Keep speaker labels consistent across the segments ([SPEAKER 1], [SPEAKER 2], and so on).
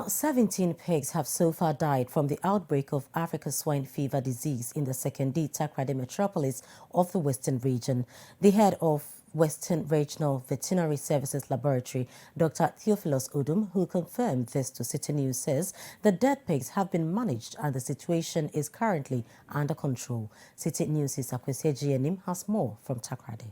[SPEAKER 1] 17 pigs have so far died from the outbreak of African swine fever disease in the Sekondi-Takoradi metropolis of the Western region. The head of Western Regional Veterinary Services Laboratory, Dr. Theophilus Odum, who confirmed this to City News, says the dead pigs have been managed and the situation is currently under control. City News' Akwasi Annim has more from Takoradi.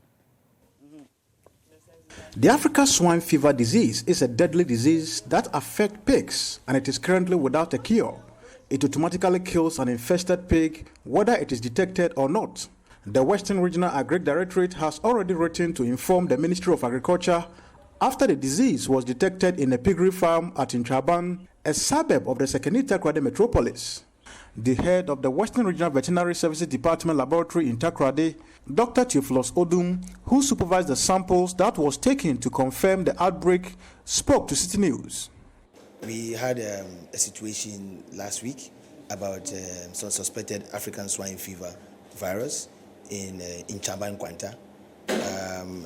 [SPEAKER 2] The African swine fever disease is a deadly disease that affects pigs and it is currently without a cure. It automatically kills an infested pig whether it is detected or not. The Western Regional Agric Directorate has already written to inform the Ministry of Agriculture after the disease was detected in a piggery farm at Inchaban, a suburb of the Sekondi-Takoradi metropolis. The head of the Western Regional Veterinary Services Department Laboratory in Takoradi, Dr. Theophilus Odum, who supervised the samples that was taken to confirm the outbreak, spoke to City News.
[SPEAKER 3] We had a situation last week about some suspected African swine fever virus in Chaban, Kwanta,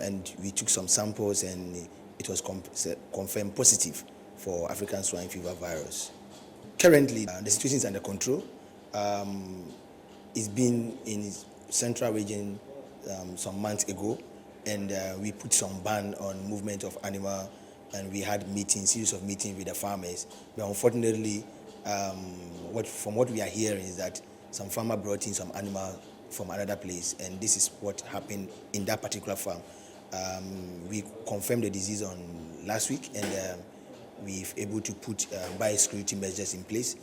[SPEAKER 3] and we took some samples and it was confirmed positive for African swine fever virus. Currently, the situation is under control. It's been in central region some months ago, and we put some ban on movement of animal, and we had series of meetings with the farmers. But unfortunately, from what we are hearing is that some farmer brought in some animal from another place, and this is what happened in that particular farm. We confirmed the disease on last week, and we've able to put biosecurity measures in place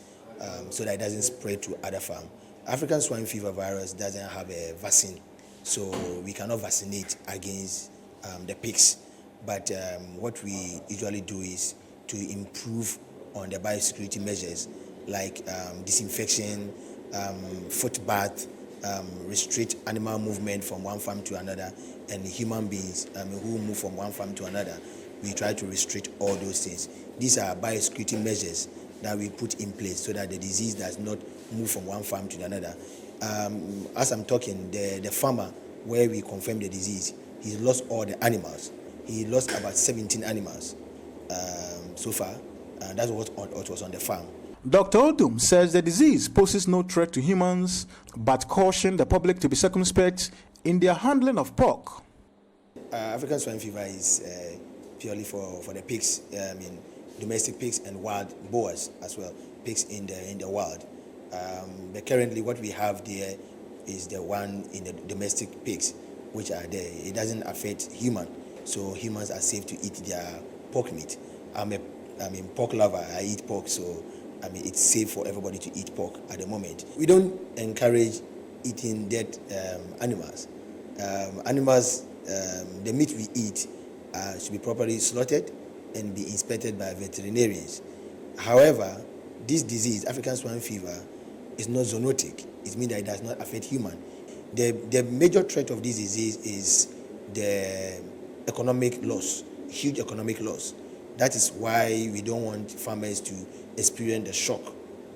[SPEAKER 3] so that it doesn't spread to other farms. African swine fever virus doesn't have a vaccine, so we cannot vaccinate against the pigs. But what we usually do is to improve on the biosecurity measures like disinfection, foot bath, restrict animal movement from one farm to another, and human beings who move from one farm to another. We try to restrict all those things. These are biosecurity measures that we put in place so that the disease does not move from one farm to another. As I'm talking, the farmer where we confirmed the disease, he lost all the animals. He lost about 17 animals so far, and that's what was on the farm.
[SPEAKER 2] Dr. Odum says the disease poses no threat to humans, but cautioned the public to be circumspect in their handling of pork.
[SPEAKER 3] African swine fever is purely for the pigs, domestic pigs and wild boars as well, pigs in the wild. But currently what we have there is the one in the domestic pigs, which are there. It doesn't affect human, so humans are safe to eat their pork meat. I'm a pork lover, I eat pork, so it's safe for everybody to eat pork at the moment. We don't encourage eating dead animals. The meat we eat should be properly slaughtered and be inspected by veterinarians. However, this disease, African swine fever, is not zoonotic. It means that it does not affect human. The major threat of this disease is the economic loss, huge economic loss. That is why we don't want farmers to experience the shock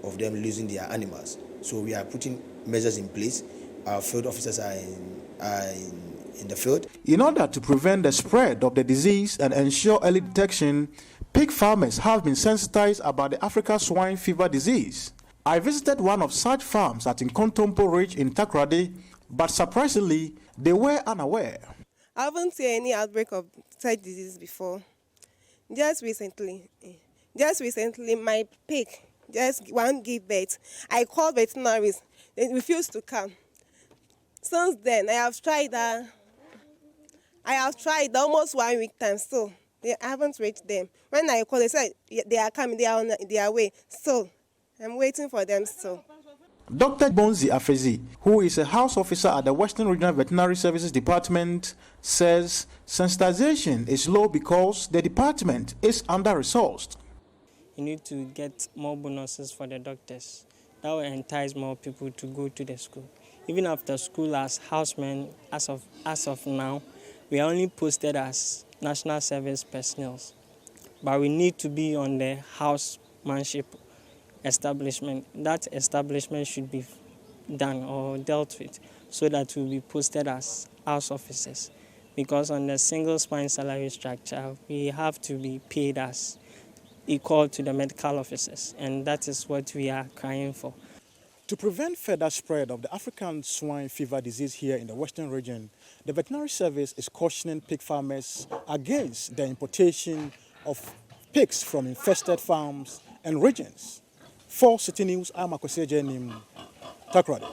[SPEAKER 3] of them losing their animals. So we are putting measures in place. Our field officers are in the field.
[SPEAKER 2] In order to prevent the spread of the disease and ensure early detection, pig farmers have been sensitized about the African swine fever disease. I visited one of such farms at Nkontompo Ridge in Takoradi, but surprisingly, they were unaware.
[SPEAKER 4] I haven't seen any outbreak of such disease before. Just recently, my pig just one gave birth. I called veterinaries, they refused to come. Since then, I have tried almost 1 week time, so I haven't reached them. When I call, they said they are coming, they are on their way. So I'm waiting for them still.
[SPEAKER 2] Dr. Bonzi Afezi, who is a house officer at the Western Regional Veterinary Services Department, says sensitization is low because the department is under-resourced.
[SPEAKER 5] You need to get more bonuses for the doctors. That will entice more people to go to the school. Even after school, as housemen, as of now, we are only posted as national service personnel. But we need to be on the housemanship establishment. That establishment should be done or dealt with so that we'll be posted as house officers. Because on the single spine salary structure, we have to be paid as call to the medical officers, and that is what we are crying for.
[SPEAKER 2] To prevent further spread of the African swine fever disease here in the Western region, the veterinary service is cautioning pig farmers against the importation of pigs from infested farms and regions. For City News, I'm Akwasi, Annim, Takoradi.